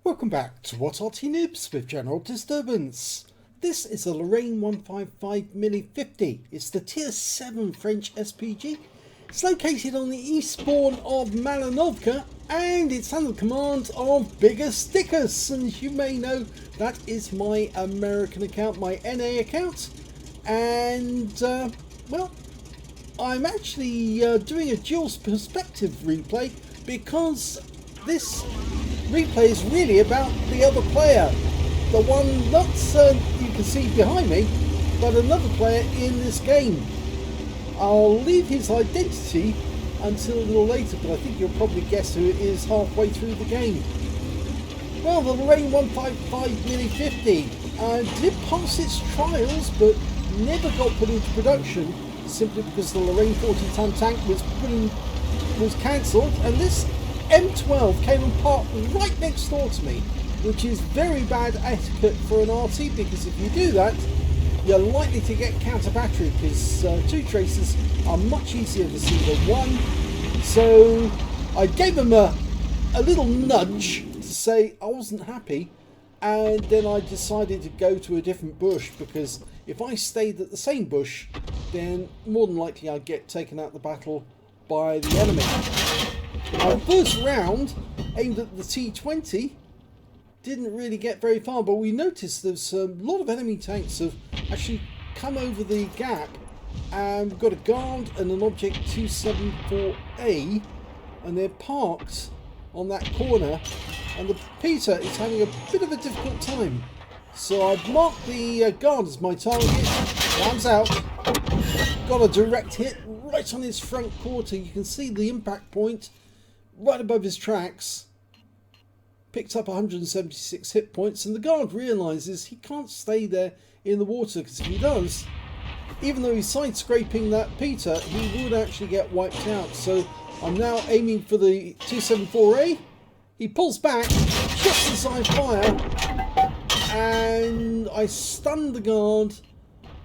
Welcome back to What Arty Noobs with General Disturbance. This is the Lorraine 155 mle.50. It's the Tier 7 French SPG. It's located on the eastbourne of Malinovka and it's under the command of Bigger Stickers. And as you may know, that is my American account, my NA account. And, well, I'm actually doing a dual perspective replay because this replay is really about the other player, the one not you can see behind me, but another player in this game. I'll leave his identity until a little later, but I think you'll probably guess who it is halfway through the game. Well, the Lorraine 155 mle.50 did pass its trials, but never got put into production simply because the Lorraine 40-ton tank was cancelled, and this M12 came and parked right next door to me, which is very bad etiquette for an Arty, because if you do that, you're likely to get counter battery, because two tracers are much easier to see than one. So I gave him a little nudge to say I wasn't happy, and then I decided to go to a different bush, because if I stayed at the same bush, then more than likely I'd get taken out of the battle by the enemy. Our first round, aimed at the T20, didn't really get very far, but we noticed there's a lot of enemy tanks have actually come over the gap, and we've got a guard and an object 274A, and they're parked on that corner, and the Peter is having a bit of a difficult time. So I've marked the guard as my target. Rams out. Got a direct hit right on his front quarter. You can see the impact point right above his tracks. Picked up 176 hit points, and the guard realises he can't stay there in the water, because if he does, even though he's side scraping that Peter, he would actually get wiped out. So I'm now aiming for the 274A. He pulls back just as I fire, and I stun the guard,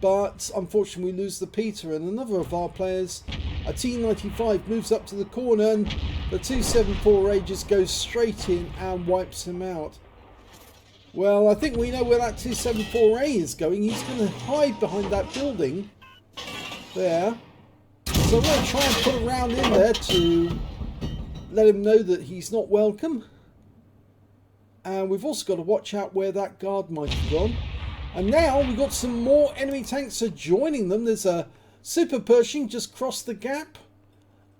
but unfortunately we lose the Peter, and another of our players, a T95, moves up to the corner, and the 274A just goes straight in and wipes him out. Well, I think we know where that 274A is going. He's going to hide behind that building there. So I'm going to try and put a round in there to let him know that he's not welcome. And we've also got to watch out where that guard might have gone. And now we've got some more enemy tanks are joining them. There's a Super Pershing just crossed the gap,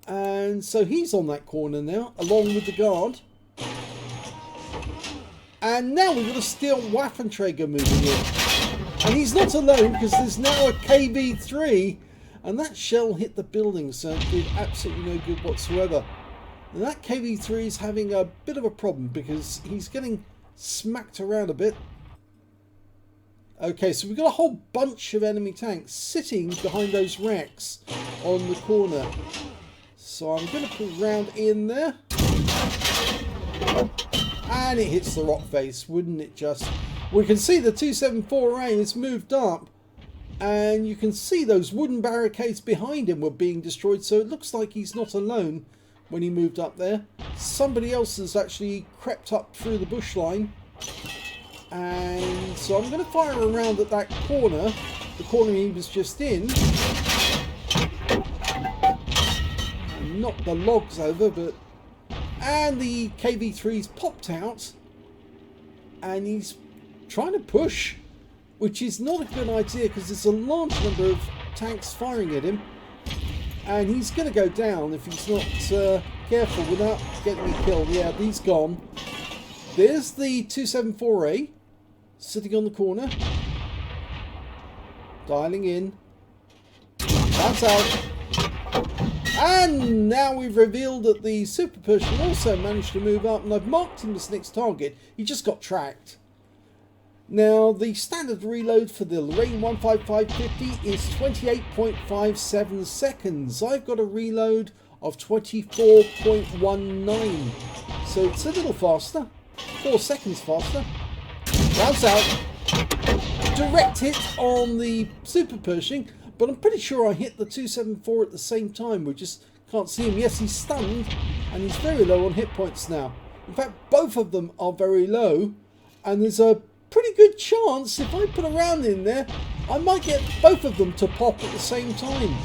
and so he's on that corner now along with the guard. And now we've got a steel Waffenträger moving in, and he's not alone, because there's now a KV3, and that shell hit the building, so it did absolutely no good whatsoever. And that KV3 is having a bit of a problem because he's getting smacked around a bit. Okay, so we've got a whole bunch of enemy tanks sitting behind those wrecks on the corner. So I'm going to put a round in there. And it hits the rock face, wouldn't it just? We can see the 274A has moved up, and you can see those wooden barricades behind him were being destroyed, so it looks like he's not alone when he moved up there. Somebody else has actually crept up through the bush line. And so I'm going to fire around at that corner, the corner he was just in, and knock the logs over, but and the KV3's popped out, and he's trying to push, which is not a good idea because there's a large number of tanks firing at him, and he's going to go down if he's not careful without getting me killed. Yeah, he's gone. There's the 274A. Sitting on the corner, dialing in, that's out, and now we've revealed that the Super Pershing also managed to move up, and I've marked him as next target. He just got tracked. Now the standard reload for the Lorraine 155 is 28.57 seconds. I've got a reload of 24.19, so it's a little faster, 4 seconds faster. Rounds out. Direct hit on the Super Pershing, but I'm pretty sure I hit the 274 at the same time. We just can't see him. Yes, he's stunned, and he's very low on hit points now. In fact, both of them are very low, and there's a pretty good chance if I put a round in there, I might get both of them to pop at the same time.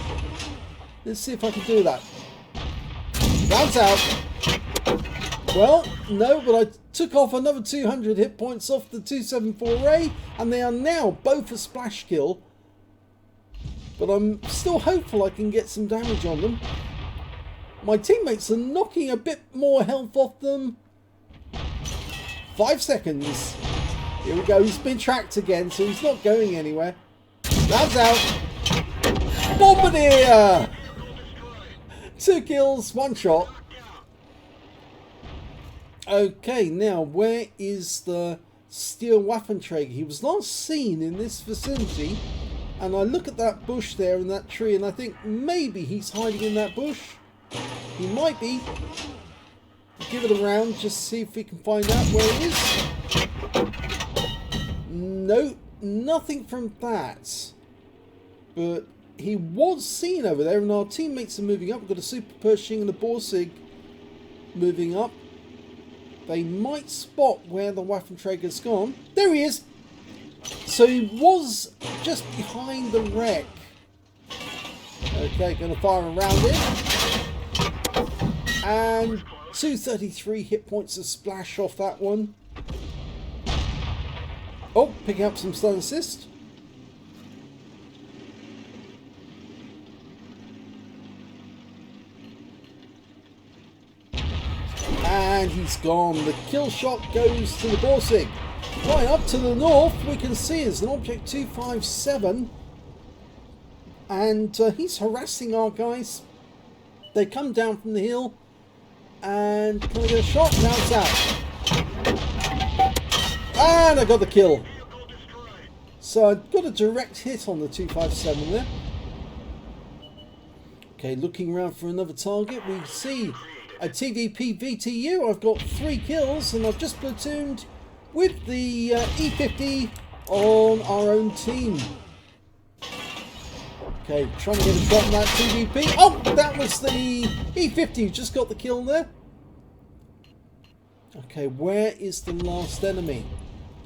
Let's see if I can do that. Round's out. Well, no, but I took off another 200 hit points off the 274 Ray, and they are now both a splash kill. But I'm still hopeful I can get some damage on them. My teammates are knocking a bit more health off them. 5 seconds. Here we go. He's been tracked again, so he's not going anywhere. Round's out. Bombardier! 2 kills, 1 shot. Okay, now where is the steel Waffenträger? He was last seen in this vicinity, and I look at that bush there in that tree, and I think maybe he's hiding in that bush. He might be. Give it a round, just see if we can find out where he is. No, nothing from that. But he was seen over there, and our teammates are moving up. We've got a Super Pershing and a Borsig moving up. They might spot where the Waffenträger's gone. There he is! So he was just behind the wreck. Okay, going to fire around it. And 233 hit points of splash off that one. Oh, picking up some stun assist. And he's gone. The kill shot goes to the Borsig. Right up to the north, we can see is an Object 257. And he's harassing our guys. They come down from the hill. And can I get a shot? Now it's out. And I got the kill. So I got a direct hit on the 257 there. Okay, looking around for another target. We see a TVP VTU. I've got 3 kills, and I've just platooned with the E50 on our own team. Okay, trying to get a shot on that TVP. Oh, that was the E50 who just got the kill there. Okay, where is the last enemy?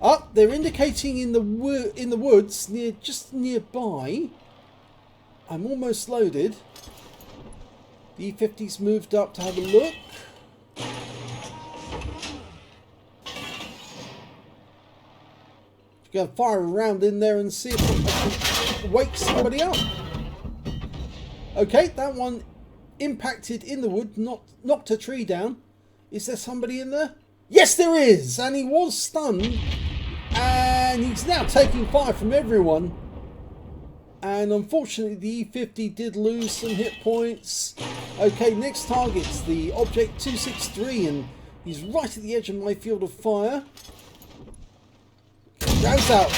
Oh, they're indicating in the woods just nearby. I'm almost loaded. The E50's moved up to have a look. Going to fire around in there and see if I can wake somebody up. Okay, that one impacted in the wood, knocked a tree down. Is there somebody in there? Yes, there is! And he was stunned. And he's now taking fire from everyone. And unfortunately, the E50 did lose some hit points. Okay, next target's the Object 263. And he's right at the edge of my field of fire. Rounds out.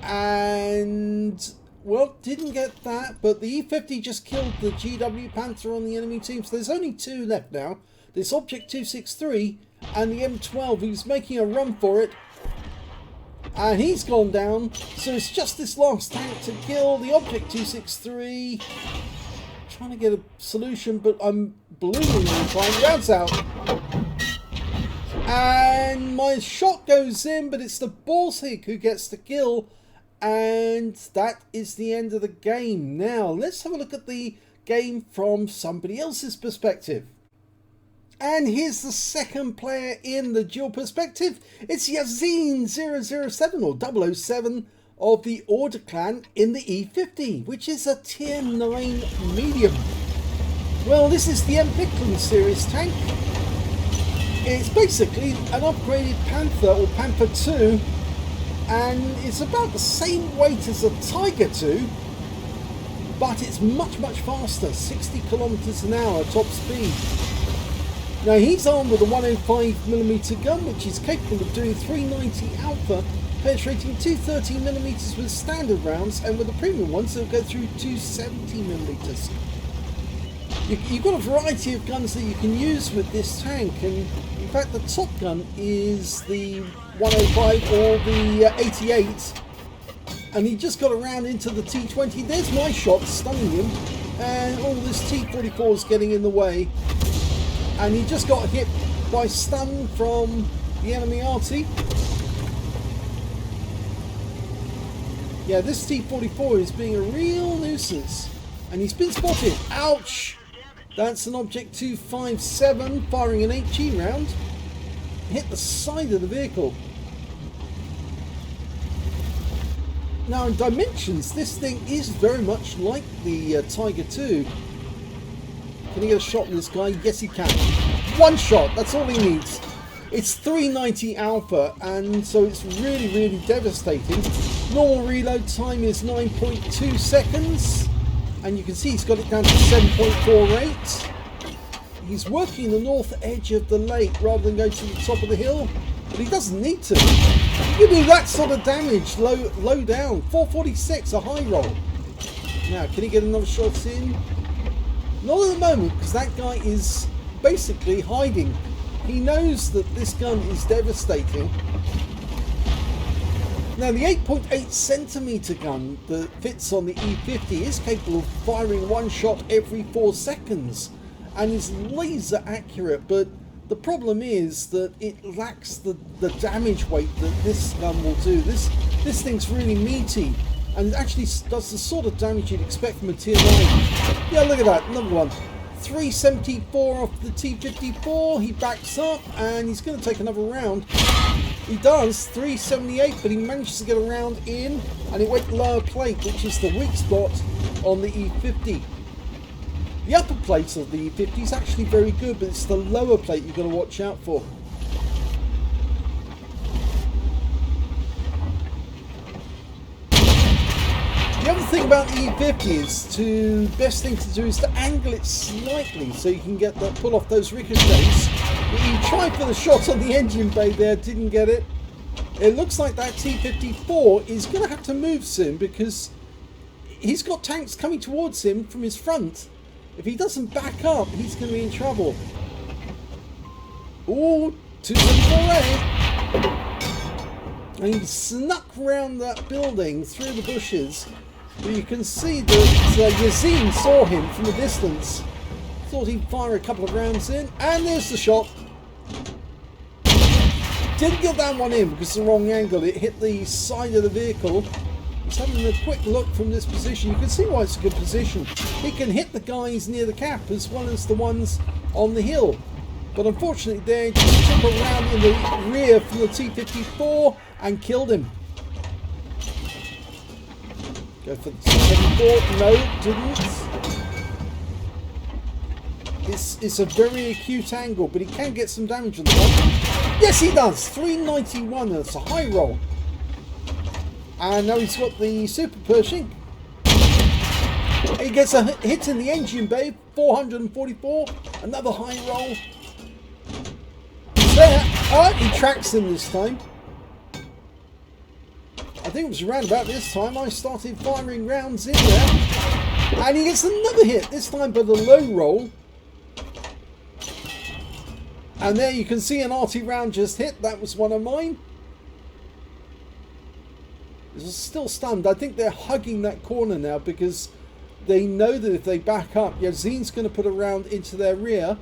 And, well, didn't get that, but the E50 just killed the GW Panther on the enemy team. So there's only 2 left now. This Object 263 and the M12, who's making a run for it. And he's gone down. So it's just this last tank to kill the Object 263. Trying to get a solution, but I'm ballooning all the time. Rounds out. And my shot goes in, but it's the Borsig who gets the kill. And that is the end of the game. Now, let's have a look at the game from somebody else's perspective. And here's the second player in the dual perspective. It's Yazine007 or 007 of the Order clan in the E50, which is a tier 9 medium. Well, this is the mle.50 series tank. It's basically an upgraded Panther or Panther 2, and it's about the same weight as a Tiger 2, but it's much faster, 60 kilometers an hour top speed. Now he's armed with a 105mm gun, which is capable of doing 390 alpha, penetrating 230mm with standard rounds, and with the premium ones it'll go through 270mm. You've got a variety of guns that you can use with this tank, and in fact the top gun is the 105 or the 88, and he just got around into the T20. There's my shot stunning him, and all this T44 is getting in the way. And he just got hit by stun from the enemy Arty. Yeah, this T-44 is being a real nuisance. And he's been spotted. Ouch! That's an Object 257 firing an HE round. Hit the side of the vehicle. Now in dimensions, this thing is very much like the Tiger II. Can he get a shot on this guy? Yes he can. One shot, that's all he needs. It's 390 alpha, and so it's really, really devastating. Normal reload time is 9.2 seconds. And you can see he's got it down to 7.48. He's working the north edge of the lake rather than going to the top of the hill. But he doesn't need to. You can do that sort of damage low down. 446, a high roll. Now, can he get another shot in? Not at the moment, because that guy is basically hiding. He knows that this gun is devastating. Now, the 8.8 centimeter gun that fits on the E50 is capable of firing one shot every 4 seconds and is laser accurate, but the problem is that it lacks the damage weight that this gun will do. This thing's really meaty and actually does the sort of damage you'd expect from a Tier 9. Yeah, look at that, another one. 374 off the T-54, he backs up and he's going to take another round. He does, 378, but he manages to get a round in and it went lower plate, which is the weak spot on the E50. The upper plate of the E50 is actually very good, but it's the lower plate you've got to watch out for. The other thing about the E50 is best thing to do is to angle it slightly so you can get that, pull off those ricochets. He tried for the shot on the engine bay there, didn't get it. It looks like that T-54 is going to have to move soon because he's got tanks coming towards him from his front. If he doesn't back up, he's going to be in trouble. Ooh, 2748. And he snuck around that building through the bushes. But you can see that Yazin saw him from a distance. Thought he'd fire a couple of rounds in. And there's the shot. Didn't get that one in because it's the wrong angle. It hit the side of the vehicle. He's having a quick look from this position. You can see why it's a good position. He can hit the guys near the cap as well as the ones on the hill. But unfortunately they just took a round in the rear from the T-54 and killed him. Go for the T-74. No, didn't. It's a very acute angle, but he can get some damage on the top. Yes, he does. 391. That's a high roll. And now he's got the Super Pershing. He gets a hit in the engine bay. 444. Another high roll. He's there. Oh, he tracks him this time. I think it was around about this time I started firing rounds in there. And he gets another hit. This time by the low roll. And there you can see an Arty round just hit. That was one of mine. He's still stunned. I think they're hugging that corner now because they know that if they back up, Yazin's going to put a round into their rear.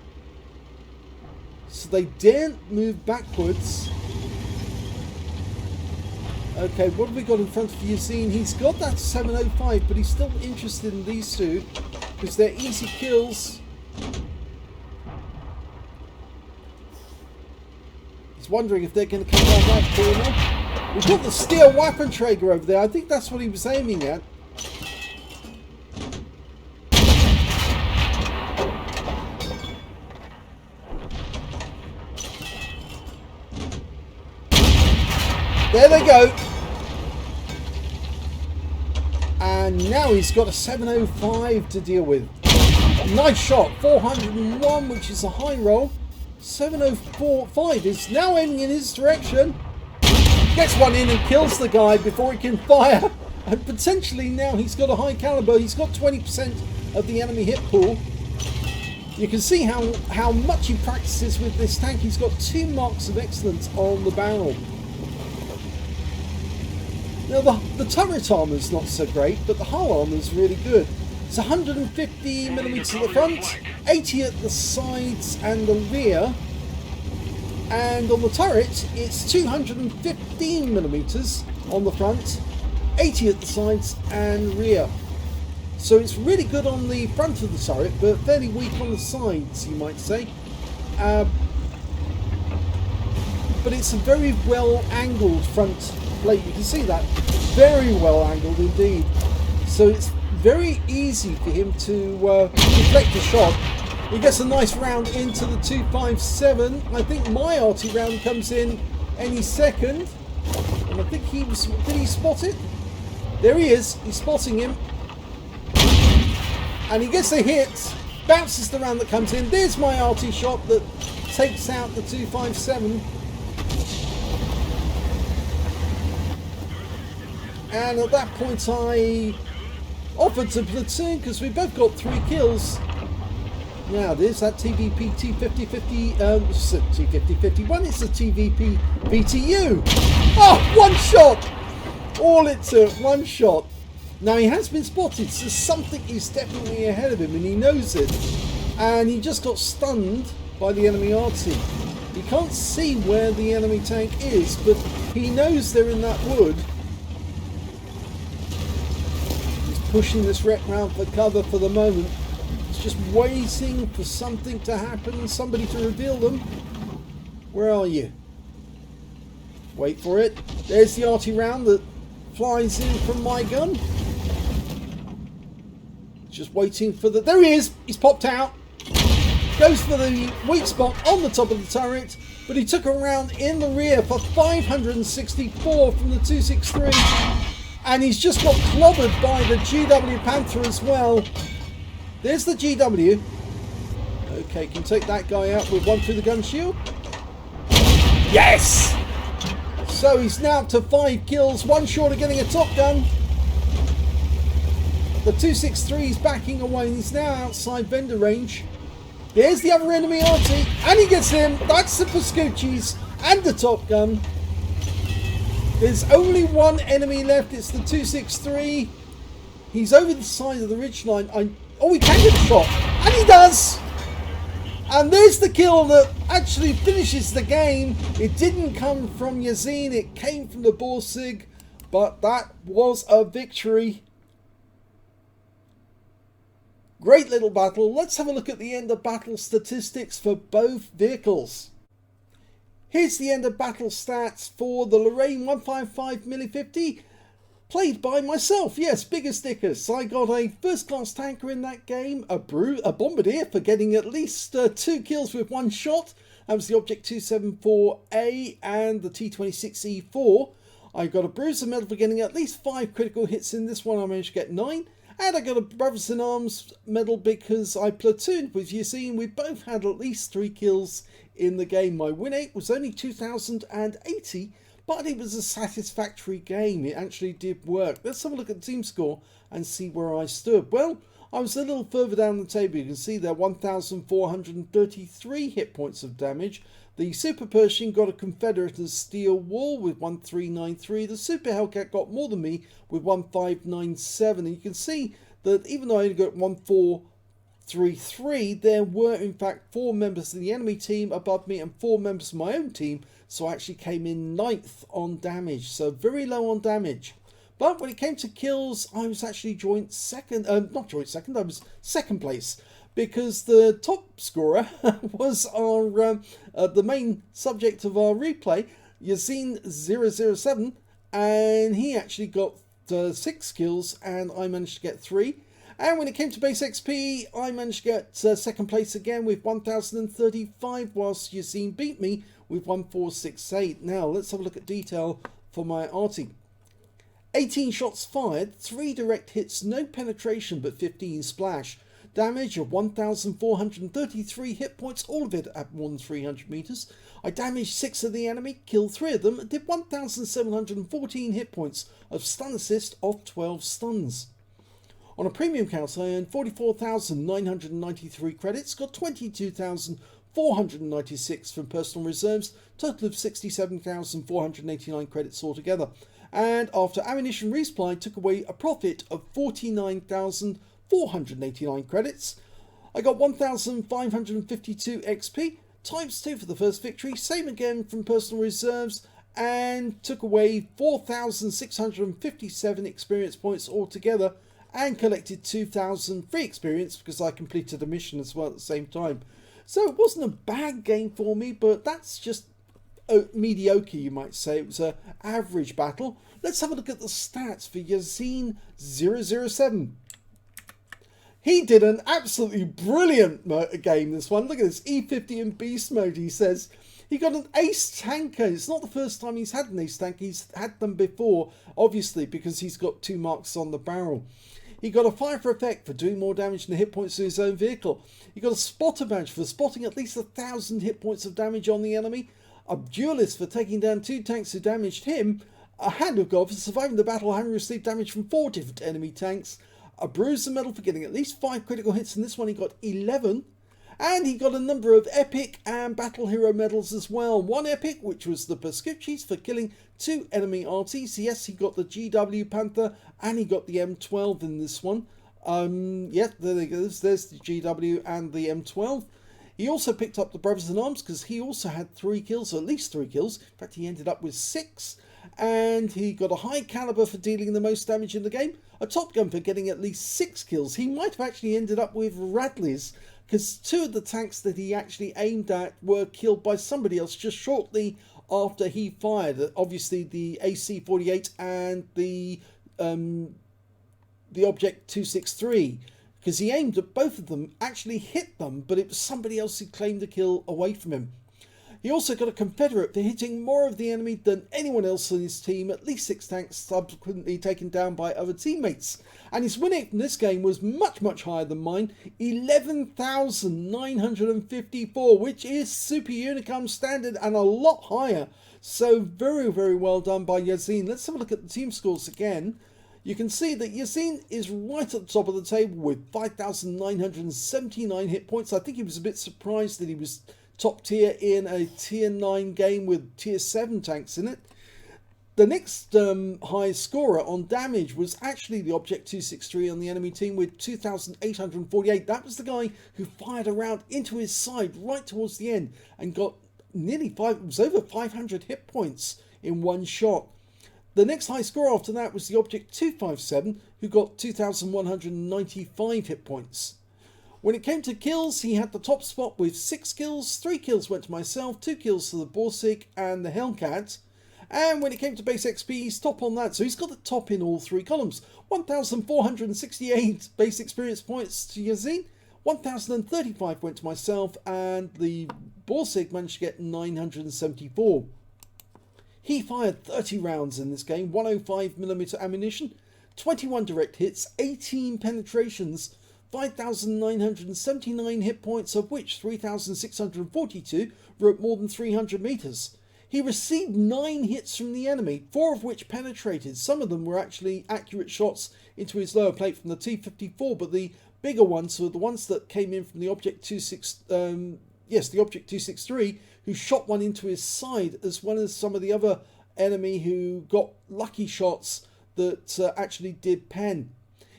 So they daren't move backwards. Okay, what have we got in front of Yazin? He's got that 705, but he's still interested in these two because they're easy kills. He's wondering if they're going to come down that corner. We've got the steel Waffenträger over there. I think that's what he was aiming at. There they go. And now he's got a 705 to deal with. Nice shot. 401, which is a high roll. 705 is now aiming in his direction. Gets one in and kills the guy before he can fire. And potentially now he's got a high caliber. He's got 20% of the enemy hit pool. You can see how much he practices with this tank. He's got 2 marks of excellence on the barrel. Now the turret armour is not so great, but the hull armour is really good. It's 150 millimeters at the front, 80 at the sides and the rear. And on the turret, it's 215 millimeters on the front, 80 at the sides and rear. So it's really good on the front of the turret, but fairly weak on the sides, you might say. But it's a very well angled front plate. You can see that. Very well angled indeed. So it's very easy for him to deflect a shot. He gets a nice round into the 257. I think my Arty round comes in any second. And I think he was... Did he spot it? There he is. He's spotting him. And he gets a hit. Bounces the round that comes in. There's my Arty shot that takes out the 257. And at that point I offered to platoon because we both got 3 kills. Now there's that TVP T5050, T5051, it's a TVP VTU. Oh, one shot! All it took, one shot. Now he has been spotted, so something is definitely ahead of him and he knows it. And he just got stunned by the enemy Arty. He can't see where the enemy tank is, but he knows they're in that wood. He's pushing this wreck round for cover for the moment. He's just waiting for something to happen, somebody to reveal them. Where are you? Wait for it. There's the Arty round that flies in from my gun. Just waiting for the... There he is! He's popped out. Goes for the weak spot on the top of the turret, but he took a round in the rear for 564 from the 263. And he's just got clobbered by the GW Panther as well. There's the GW. Okay, can take that guy out with one through the gun shield. Yes! So he's now up to 5 kills, one short of getting a top gun. The 263 is backing away. He's now outside vendor range. There's the other enemy Arty, and he gets him. That's the Pascucci's and the top gun. There's only one enemy left. It's the 263. He's over the side of the ridgeline. Oh, he can get a shot, and he does. And there's the kill that actually finishes the game. It didn't come from Yazin. It came from the Borsig, but that was a victory. Great little battle. Let's have a look at the end of battle statistics for both vehicles. Here's the end of battle stats for the Lorraine 155 mle.50, played by myself. Yes, bigger stickers. I got a first class tanker in that game, a bombardier for getting at least 2 kills with 1 shot. That was the Object 274A and the T26E4. I got a bruiser medal for getting at least 5 critical hits in this one. I managed to get 9. And I got a Brothers in Arms medal because I platooned with Yazin. We both had at least 3 kills in the game. My win rate was only 2,080, but it was a satisfactory game. It actually did work. Let's have a look at the team score and see where I stood. Well, I was a little further down the table. You can see there 1,433 hit points of damage. The Super Pershing got a Confederate steel wall with 1393. The Super Hellcat got more than me with 1597. And you can see that even though I only got 1433, there were in fact 4 members of the enemy team above me and 4 members of my own team. So I actually came in 9th on damage. So very low on damage. But when it came to kills, I was actually joint second. Not joint second, I was second place. Because the top scorer was our the main subject of our replay, Yazin007, and he actually got 6 kills and I managed to get 3. And when it came to base XP, I managed to get second place again with 1035, whilst Yazin beat me with 1468. Now let's have a look at detail for my Arty. 18 shots fired, 3 direct hits, no penetration but 15 splash. Damage of 1,433 hit points, all of it at more than 300 meters. I damaged 6 of the enemy, killed 3 of them, and did 1,714 hit points of stun assist off 12 stuns. On a premium count, I earned 44,993 credits, got 22,496 from personal reserves, total of 67,489 credits altogether. And after ammunition resupply, took away a profit of 49,400 489 credits. I got 1,552 XP, times 2 for the first victory, same again from personal reserves, and took away 4,657 experience points altogether, and collected 2,000 free experience because I completed a mission as well at the same time. So it wasn't a bad game for me, but that's just mediocre, you might say. It was an average battle. Let's have a look at the stats for Yazin 007. He did an absolutely brilliant game, this one. Look at this, E50 in beast mode, he says. He got an ace tanker. It's not the first time he's had an ace tanker. He's had them before, obviously, because he's got 2 marks on the barrel. He got a fire for effect for doing more damage than the hit points to his own vehicle. He got a spotter badge for spotting at least 1,000 hit points of damage on the enemy. A duelist for taking down 2 tanks who damaged him. A hand of God for surviving the battle having received damage from 4 different enemy tanks. A bruiser medal for getting at least 5 critical hits. In this one he got 11. And he got a number of epic and battle hero medals as well. 1 epic, which was the Pascucci's for killing 2 enemy Artys. Yes, he got the GW Panther and he got the M12 in this one. Yeah, there he goes. There's the GW and the M12. He also picked up the Brothers in Arms because he also had 3 kills, or at least 3 kills. In fact, he ended up with 6. And he got a high caliber for dealing the most damage in the game. A Top Gun for getting at least 6 kills. He might have actually ended up with Radleys, because 2 of the tanks that he actually aimed at were killed by somebody else just shortly after he fired. Obviously the AC-48 and the Object 263, because he aimed at both of them, actually hit them, but it was somebody else who claimed the kill away from him. He also got a Confederate for hitting more of the enemy than anyone else on his team, at least 6 tanks subsequently taken down by other teammates. And his win rate from this game was much, much higher than mine, 11,954, which is Super Unicum standard and a lot higher. So very, very well done by Yazin. Let's have a look at the team scores again. You can see that Yazin is right at the top of the table with 5,979 hit points. I think he was a bit surprised that he was top tier in a tier 9 game with tier 7 tanks in it. The next highest scorer on damage was actually the Object 263 on the enemy team with 2,848. That was the guy who fired a round into his side right towards the end and got nearly it was over 500 hit points in one shot. The next high score after that was the Object 257, who got 2,195 hit points. When it came to kills, he had the top spot with 6 kills. 3 kills went to myself, 2 kills to the Borsig and the Hellcat. And when it came to base XP, he's top on that. So he's got the top in all 3 columns. 1,468 base experience points to Yazin. 1,035 went to myself, and the Borsig managed to get 974. He fired 30 rounds in this game, 105mm ammunition, 21 direct hits, 18 penetrations, 5,979 hit points, of which 3,642 were at more than 300 meters. He received 9 hits from the enemy, 4 of which penetrated. Some of them were actually accurate shots into his lower plate from the T-54, but the bigger ones were the ones that came in from the Object 263, who shot one into his side, as well as some of the other enemy who got lucky shots that actually did pen.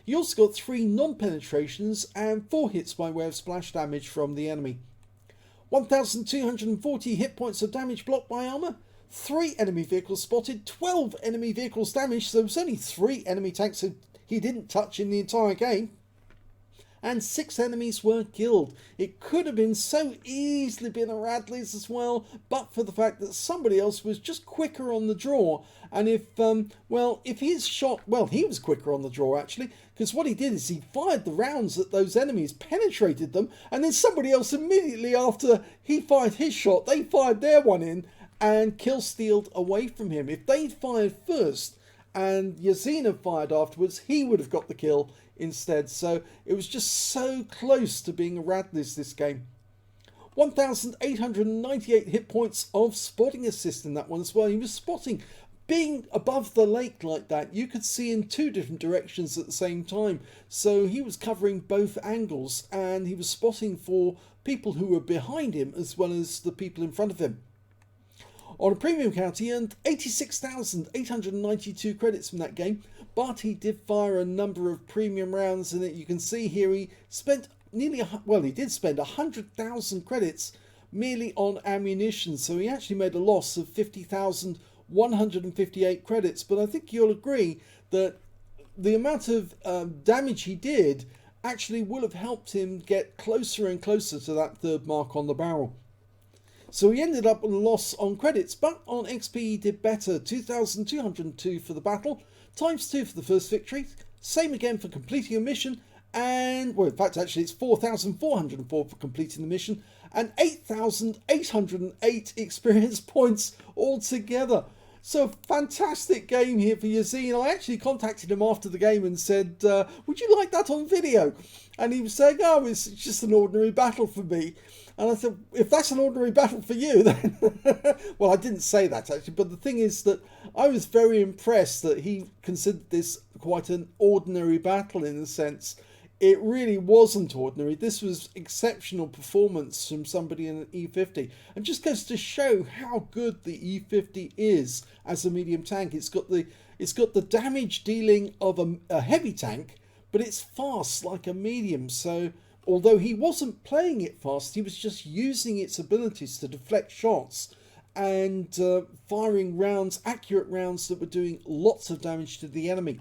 He also got 3 non-penetrations and 4 hits by way of splash damage from the enemy. 1,240 hit points of damage blocked by armour, 3 enemy vehicles spotted, 12 enemy vehicles damaged, so it was only 3 enemy tanks that he didn't touch in the entire game, and 6 enemies were killed. It could have been so easily been a Radley's as well, but for the fact that somebody else was just quicker on the draw. And if his shot, he was quicker on the draw actually, because what he did is he fired the rounds at those enemies, penetrated them, and then somebody else immediately after he fired his shot, they fired their one in and kill-stealed away from him. If they'd fired first and Yazin had fired afterwards, he would have got the kill instead. So it was just so close to being a Radley's this game. 1,898 hit points of spotting assist in that one as well. He was spotting. Being above the lake like that, you could see in 2 different directions at the same time. So he was covering both angles, and he was spotting for people who were behind him as well as the people in front of him. On a premium account, he earned 86,892 credits from that game, but he did fire a number of premium rounds, and you can see here he spent he did spend 100,000 credits merely on ammunition, so he actually made a loss of 50,158 credits. But I think you'll agree that the amount of damage he did actually will have helped him get closer and closer to that third mark on the barrel. So he ended up with a loss on credits, but on XP he did better. 2,202 for the battle, ×2 for the first victory, same again for completing a mission, and, well, in fact, actually it's 4,404 for completing the mission, and 8,808 experience points altogether. So, fantastic game here for Yazine. I actually contacted him after the game and said, would you like that on video? And he was saying, oh, it's just an ordinary battle for me. And I said, if that's an ordinary battle for you, then... Well, I didn't say that, actually. But the thing is that I was very impressed that he considered this quite an ordinary battle in a sense. It really wasn't ordinary. This was exceptional performance from somebody in an E50, and just goes to show how good the E50 is as a medium tank. It's got the damage dealing of a heavy tank, but it's fast like a medium. So although he wasn't playing it fast, he was just using its abilities to deflect shots and firing rounds, accurate rounds that were doing lots of damage to the enemy.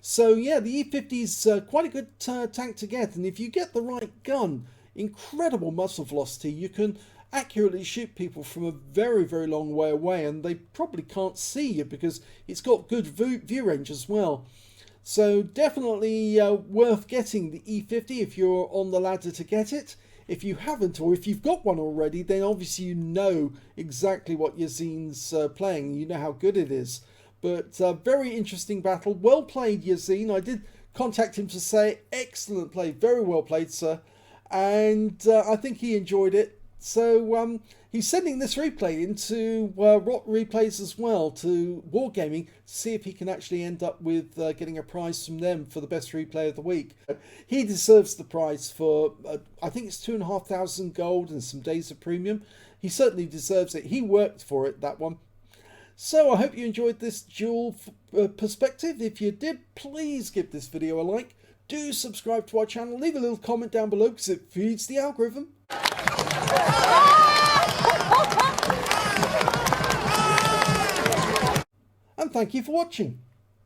So yeah, the E50 is quite a good tank to get, and if you get the right gun, incredible muzzle velocity, you can accurately shoot people from a very, very long way away, and they probably can't see you because it's got good view range as well. So definitely worth getting the E50 if you're on the ladder to get it. If you haven't, or if you've got one already, then obviously you know exactly what Yazine's playing, you know how good it is. But very interesting battle. Well played, Yazine. I did contact him to say, excellent play. Very well played, sir. And I think he enjoyed it. So he's sending this replay into Rot Replays as well to Wargaming to see if he can actually end up with getting a prize from them for the best replay of the week. He deserves the prize for, I think it's 2,500 gold and some days of premium. He certainly deserves it. He worked for it, that one. So I hope you enjoyed this dual perspective. If you did, please give this video a like. Do subscribe to our channel. Leave a little comment down below because it feeds the algorithm. And thank you for watching.